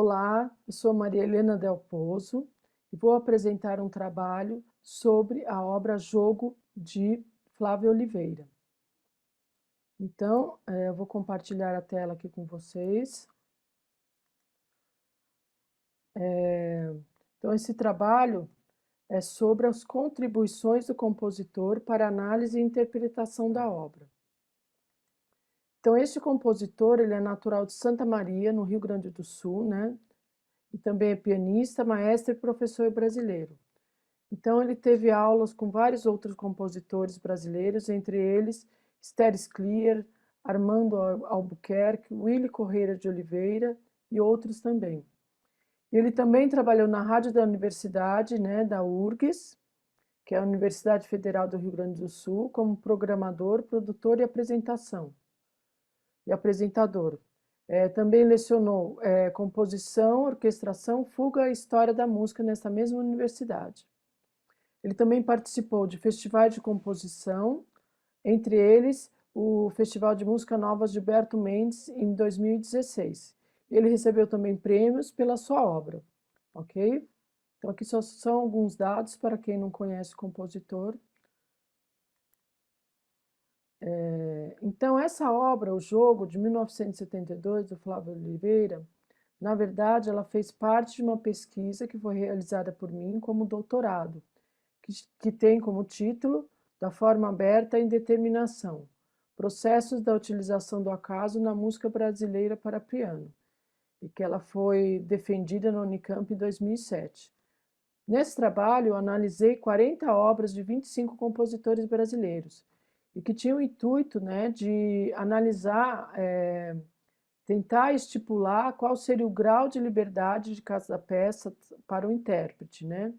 Olá, eu sou Maria Helena Del Pozo e vou apresentar um trabalho sobre a obra Jogo de Flávio Oliveira. Então, eu vou compartilhar a tela aqui com vocês. Então, esse trabalho é sobre as contribuições do compositor para análise e interpretação da obra. Então, este compositor, ele é natural de Santa Maria, no Rio Grande do Sul, né? E também é pianista, maestro e professor brasileiro. Então, ele teve aulas com vários outros compositores brasileiros, entre eles Esther Scliar, Armando Albuquerque, Willy Correia de Oliveira e outros também. Ele também trabalhou na rádio da universidade, né, da URGS, que é a Universidade Federal do Rio Grande do Sul, como programador, produtor e apresentador. Também lecionou composição, orquestração, fuga e história da música nessa mesma universidade. Ele também participou de festivais de composição, entre eles o Festival de Música Nova Gilberto Mendes, em 2016. Ele recebeu também prêmios pela sua obra, ok? Então, aqui só são alguns dados para quem não conhece o compositor. Então, essa obra, O Jogo, de 1972, do Flávio Oliveira, na verdade, ela fez parte de uma pesquisa que foi realizada por mim como doutorado, que tem como título Da Forma Aberta à Indeterminação, Processos da Utilização do Acaso na Música Brasileira para Piano, e que ela foi defendida na Unicamp em 2007. Nesse trabalho, eu analisei 40 obras de 25 compositores brasileiros, e que tinha o intuito, né, de analisar, tentar estipular qual seria o grau de liberdade de cada peça para o intérprete, né?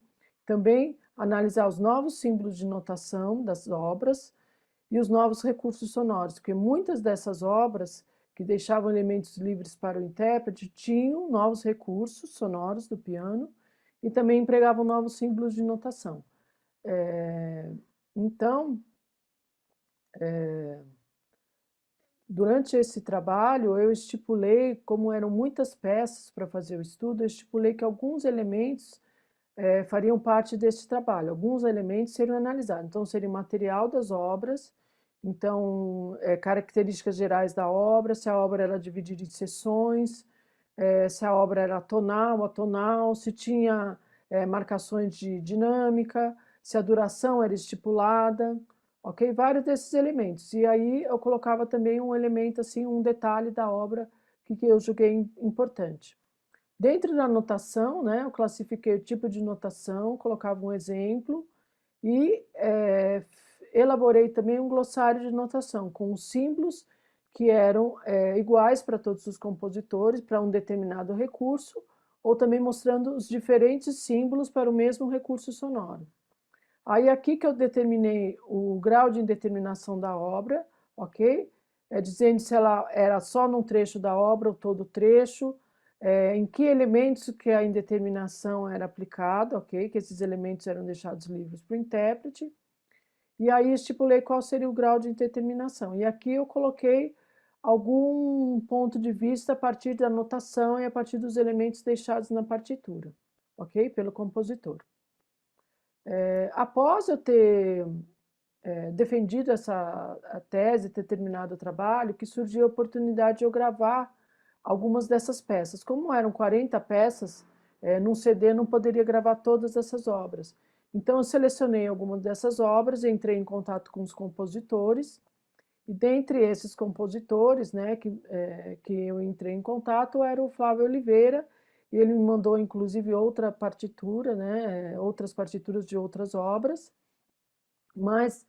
Também analisar os novos símbolos de notação das obras e os novos recursos sonoros, porque muitas dessas obras que deixavam elementos livres para o intérprete tinham novos recursos sonoros do piano e também empregavam novos símbolos de notação. Então, durante esse trabalho, eu estipulei, como eram muitas peças para fazer o estudo, eu estipulei que alguns elementos fariam parte desse trabalho. Alguns elementos seriam analisados. Então, seria o material das obras, então, características gerais da obra, se a obra era dividida em seções, se a obra era tonal, atonal, se tinha marcações de dinâmica, se a duração era estipulada, ok? Vários desses elementos. E aí eu colocava também um elemento, assim, um detalhe da obra que eu julguei importante. Dentro da notação, né, eu classifiquei o tipo de notação, colocava um exemplo e elaborei também um glossário de notação com os símbolos que eram iguais para todos os compositores, para um determinado recurso, ou também mostrando os diferentes símbolos para o mesmo recurso sonoro. Aí aqui que eu determinei o grau de indeterminação da obra, ok? Dizendo se ela era só num trecho da obra ou todo o trecho, em que elementos que a indeterminação era aplicada, ok? Que esses elementos eram deixados livres para o intérprete. E aí estipulei qual seria o grau de indeterminação. E aqui eu coloquei algum ponto de vista a partir da notação e a partir dos elementos deixados na partitura, ok? Pelo compositor. Após eu ter defendido essa tese, ter terminado o trabalho, que surgiu a oportunidade de eu gravar algumas dessas peças. Como eram 40 peças, num CD não poderia gravar todas essas obras. Então eu selecionei algumas dessas obras, entrei em contato com os compositores, e dentre esses compositores, né, que eu entrei em contato, era o Flávio Oliveira, e ele me mandou inclusive outra partitura, né, outras partituras de outras obras, mas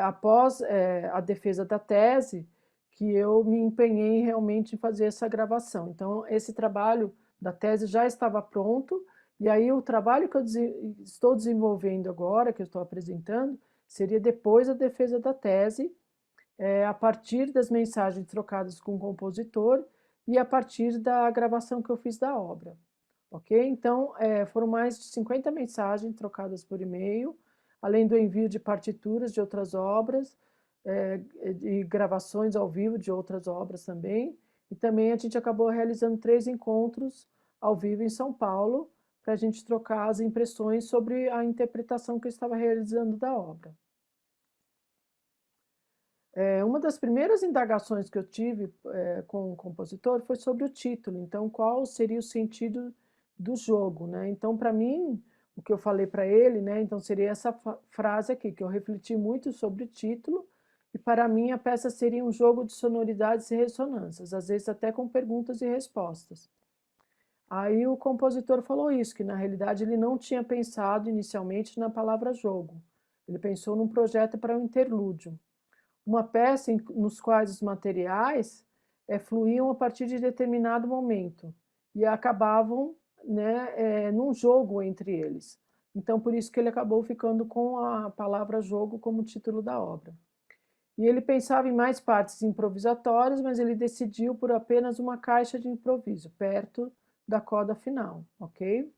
após a defesa da tese, que eu me empenhei realmente em fazer essa gravação. Então, esse trabalho da tese já estava pronto, e aí o trabalho que eu estou desenvolvendo agora, que eu estou apresentando, seria depois da defesa da tese, a partir das mensagens trocadas com o compositor e a partir da gravação que eu fiz da obra. Ok? Então, foram mais de 50 mensagens trocadas por e-mail, além do envio de partituras de outras obras, e gravações ao vivo de outras obras também. E também a gente acabou realizando 3 encontros ao vivo em São Paulo, para a gente trocar as impressões sobre a interpretação que eu estava realizando da obra. Uma das primeiras indagações que eu tive com o compositor foi sobre o título, então qual seria o sentido do jogo, né? Então, para mim, o que eu falei para ele, né, então seria essa frase aqui, que eu refleti muito sobre o título, e para mim a peça seria um jogo de sonoridades e ressonâncias, às vezes até com perguntas e respostas. Aí o compositor falou isso, que na realidade ele não tinha pensado inicialmente na palavra jogo, ele pensou num projeto para um interlúdio. Uma peça nos quais os materiais fluíam a partir de determinado momento e acabavam, né, num jogo entre eles. Então, por isso que ele acabou ficando com a palavra jogo como título da obra. E ele pensava em mais partes improvisatórias, mas ele decidiu por apenas uma caixa de improviso, perto da coda final, ok?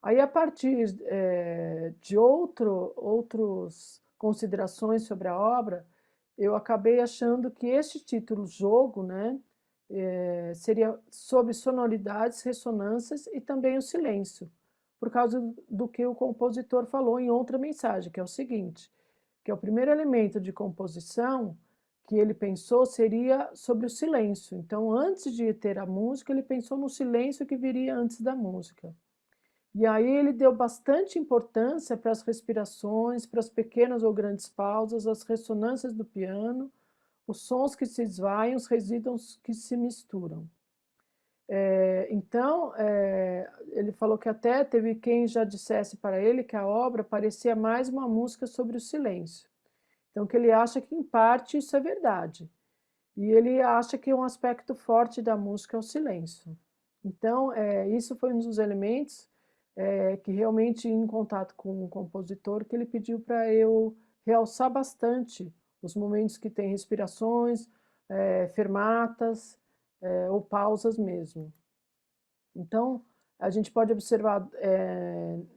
Aí, a partir de outras considerações sobre a obra, eu acabei achando que este título jogo, né, seria sobre sonoridades, ressonâncias e também o silêncio, por causa do que o compositor falou em outra mensagem, que é o seguinte, que é o primeiro elemento de composição que ele pensou seria sobre o silêncio. Então, antes de ter a música, ele pensou no silêncio que viria antes da música. E aí ele deu bastante importância para as respirações, para as pequenas ou grandes pausas, as ressonâncias do piano, os sons que se esvaiam, os resíduos que se misturam. Então, ele falou que até teve quem já dissesse para ele que a obra parecia mais uma música sobre o silêncio. Então, que ele acha que, em parte, isso é verdade. E ele acha que um aspecto forte da música é o silêncio. Então, isso foi um dos elementos que realmente, em contato com o compositor, que ele pediu para eu realçar bastante os momentos que tem respirações, fermatas, ou pausas mesmo. Então, a gente pode observar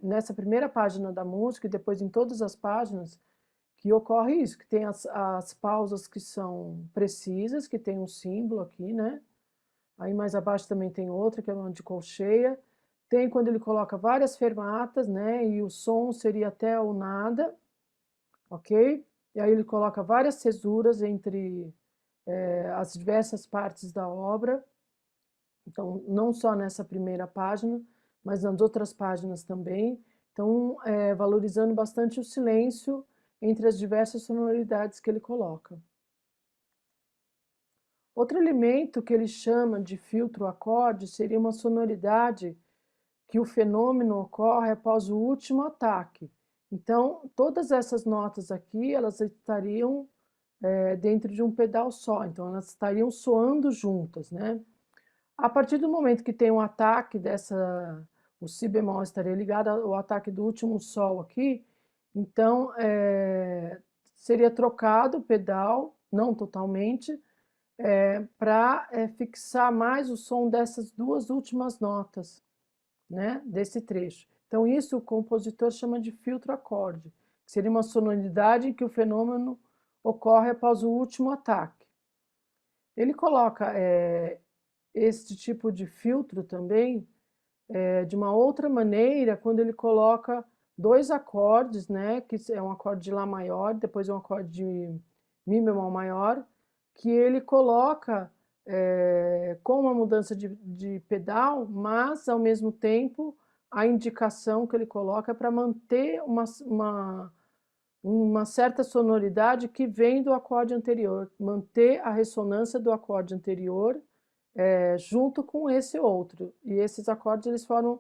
nessa primeira página da música e depois em todas as páginas que ocorre isso, que tem as pausas que são precisas, que tem um símbolo aqui, né? Aí mais abaixo também tem outra, que é uma de colcheia. Tem quando ele coloca várias fermatas, né? E o som seria até o nada, ok? E aí ele coloca várias cesuras entre as diversas partes da obra. Então, não só nessa primeira página, mas nas outras páginas também. Então, valorizando bastante o silêncio entre as diversas sonoridades que ele coloca. Outro elemento que ele chama de filtro acorde seria uma sonoridade que o fenômeno ocorre após o último ataque. Então, todas essas notas aqui, elas estariam dentro de um pedal só, então elas estariam soando juntas, né? A partir do momento que tem um ataque o si bemol estaria ligado ao ataque do último sol aqui, então seria trocado o pedal, não totalmente, para fixar mais o som dessas duas últimas notas, né, desse trecho. Então isso o compositor chama de filtro acorde, que seria uma sonoridade em que o fenômeno ocorre após o último ataque. Ele coloca este tipo de filtro também de uma outra maneira quando ele coloca dois acordes, né, que é um acorde de Lá maior, depois um acorde de Mi bemol maior, que ele coloca com uma mudança de pedal, mas ao mesmo tempo a indicação que ele coloca é para manter uma certa sonoridade que vem do acorde anterior, manter a ressonância do acorde anterior junto com esse outro. E esses acordes eles formam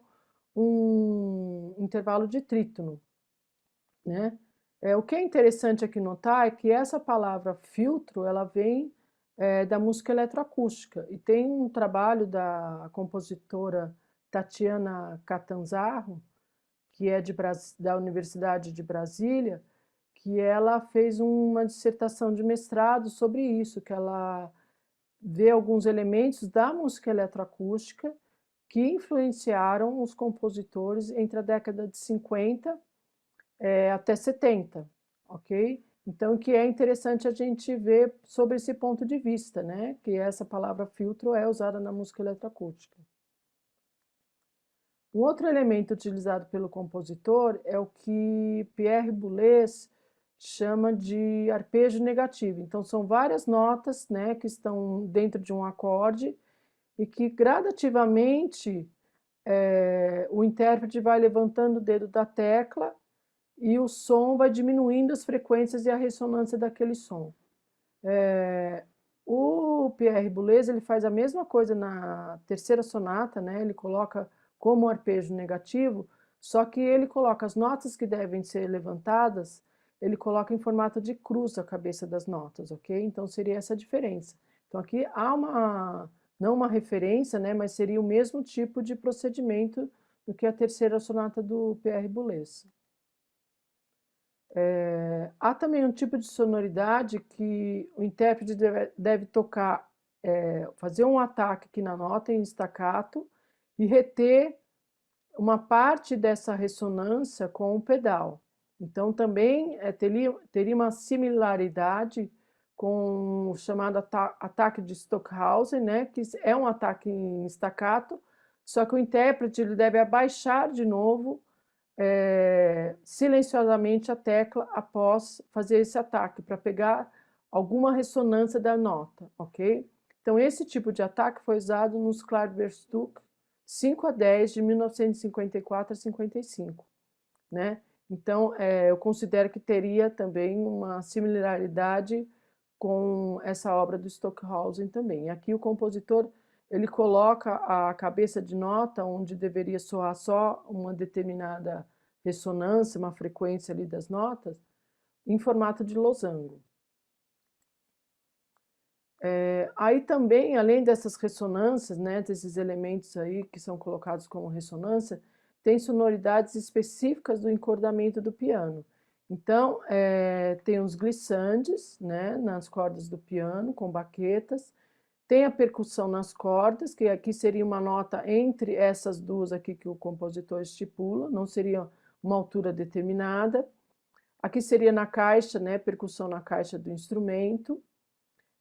um intervalo de trítono, né? O que é interessante aqui notar é que essa palavra filtro, ela vem da música eletroacústica, e tem um trabalho da compositora Tatiana Catanzaro, que é da Universidade de Brasília, que ela fez uma dissertação de mestrado sobre isso, que ela vê alguns elementos da música eletroacústica que influenciaram os compositores entre a década de 50 até 70, ok? Então, que é interessante a gente ver sobre esse ponto de vista, né? Que essa palavra filtro é usada na música eletroacústica. Um outro elemento utilizado pelo compositor é o que Pierre Boulez chama de arpejo negativo. Então, são várias notas, né, que estão dentro de um acorde e que gradativamente o intérprete vai levantando o dedo da tecla e o som vai diminuindo as frequências e a ressonância daquele som. O Pierre Boulez ele faz a mesma coisa na terceira sonata, né? Ele coloca como arpejo negativo, só que ele coloca as notas que devem ser levantadas, ele coloca em formato de cruz a cabeça das notas, ok? Então seria essa a diferença. Então aqui há não uma referência, né? Mas seria o mesmo tipo de procedimento do que a terceira sonata do Pierre Boulez. Há também um tipo de sonoridade que o intérprete deve tocar, fazer um ataque aqui na nota em staccato e reter uma parte dessa ressonância com o pedal. Então também teria uma similaridade com o chamado ataque de Stockhausen, né, que é um ataque em staccato, só que o intérprete ele deve abaixar de novo silenciosamente a tecla após fazer esse ataque, para pegar alguma ressonância da nota, ok? Então, esse tipo de ataque foi usado nos Klavierstück 5 a 10, de 1954 a 55, né? Então, eu considero que teria também uma similaridade com essa obra do Stockhausen também. Aqui o compositor ele coloca a cabeça de nota onde deveria soar só uma determinada ressonância, uma frequência ali das notas, em formato de losango. Aí também, além dessas ressonâncias, né, desses elementos aí que são colocados como ressonância, tem sonoridades específicas do encordamento do piano. Então, tem os glissandes, né, nas cordas do piano, com baquetas, tem a percussão nas cordas, que aqui seria uma nota entre essas duas aqui que o compositor estipula, não seria uma altura determinada. Aqui seria na caixa, né, percussão na caixa do instrumento.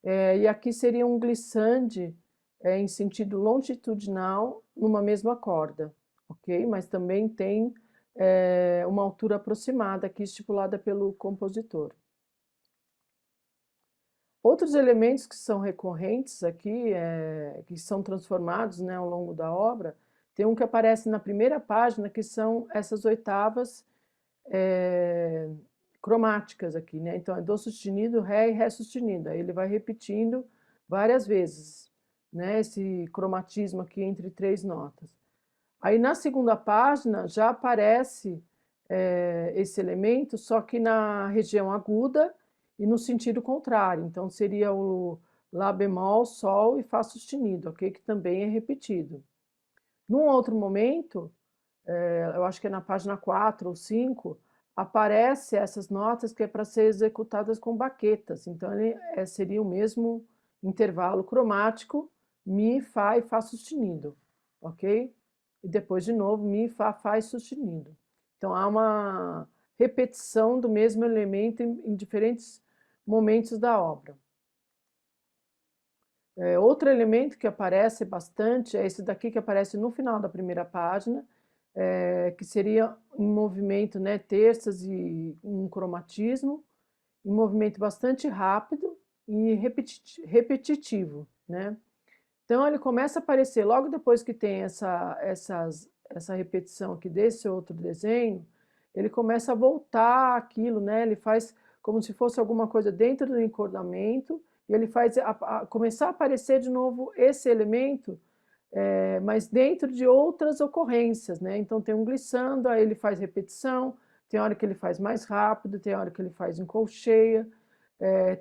E aqui seria um glissande em sentido longitudinal numa mesma corda, ok? Mas também tem uma altura aproximada aqui estipulada pelo compositor. Outros elementos que são recorrentes aqui, que são transformados, né, ao longo da obra, tem um que aparece na primeira página, que são essas oitavas cromáticas aqui, né? Então, é Dó sustenido, Ré e Ré sustenido. Aí ele vai repetindo várias vezes, né? Esse cromatismo aqui entre três notas. Aí, na segunda página, já aparece esse elemento, só que na região aguda e no sentido contrário. Então, seria o Lá bemol, Sol e Fá sustenido, ok? Que também é repetido. Num outro momento, eu acho que é na página 4 ou 5, aparece essas notas que é para ser executadas com baquetas. Então, ele seria o mesmo intervalo cromático, Mi, Fá e Fá sustenido, ok? E depois, de novo, Mi, Fá, Fá e sustenido. Então, há uma repetição do mesmo elemento em diferentes momentos da obra. Outro elemento que aparece bastante é esse daqui que aparece no final da primeira página, que seria um movimento, né, terças e um cromatismo, um movimento bastante rápido e repetitivo, né? Então ele começa a aparecer logo depois que tem essa repetição aqui desse outro desenho, ele começa a voltar aquilo, né? Ele faz como se fosse alguma coisa dentro do encordamento e ele faz começar a aparecer de novo esse elemento, mas dentro de outras ocorrências, né? Então tem um glissando, aí ele faz repetição, tem hora que ele faz mais rápido, tem hora que ele faz em colcheia,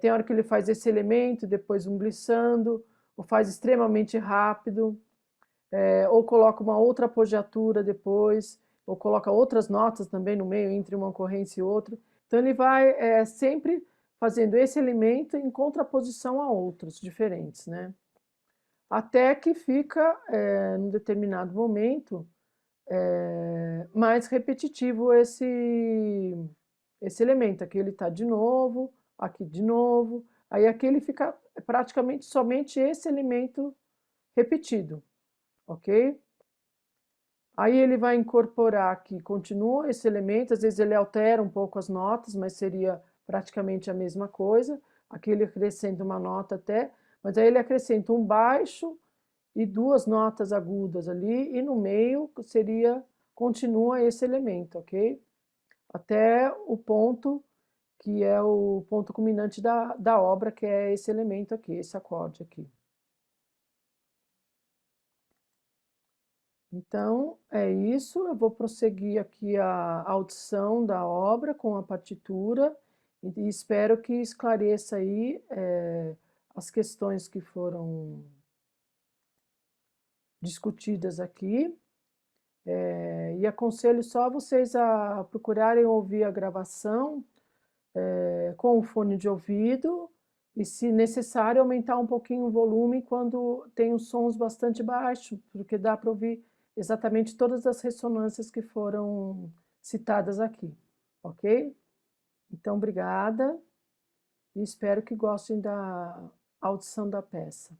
tem hora que ele faz esse elemento, depois um glissando, ou faz extremamente rápido, ou coloca uma outra apogiatura depois, ou coloca outras notas também no meio, entre uma ocorrência e outra. Então ele vai sempre fazendo esse elemento em contraposição a outros diferentes, né? Até que fica, num determinado momento, mais repetitivo esse elemento. Aqui ele está de novo, aqui de novo. Aí aqui ele fica praticamente somente esse elemento repetido, ok? Aí ele vai incorporar aqui, continua esse elemento, às vezes ele altera um pouco as notas, mas seria praticamente a mesma coisa. Aqui ele acrescenta uma nota até, mas aí ele acrescenta um baixo e duas notas agudas ali, e no meio continua esse elemento, ok? Até o ponto que é o ponto culminante da obra, que é esse elemento aqui, esse acorde aqui. Então, é isso, eu vou prosseguir aqui a audição da obra com a partitura, e espero que esclareça aí as questões que foram discutidas aqui, e aconselho só vocês a procurarem ouvir a gravação com o fone de ouvido, e se necessário aumentar um pouquinho o volume quando tem os sons bastante baixos, porque dá para ouvir exatamente todas as ressonâncias que foram citadas aqui, ok? Então, obrigada, e espero que gostem da audição da peça.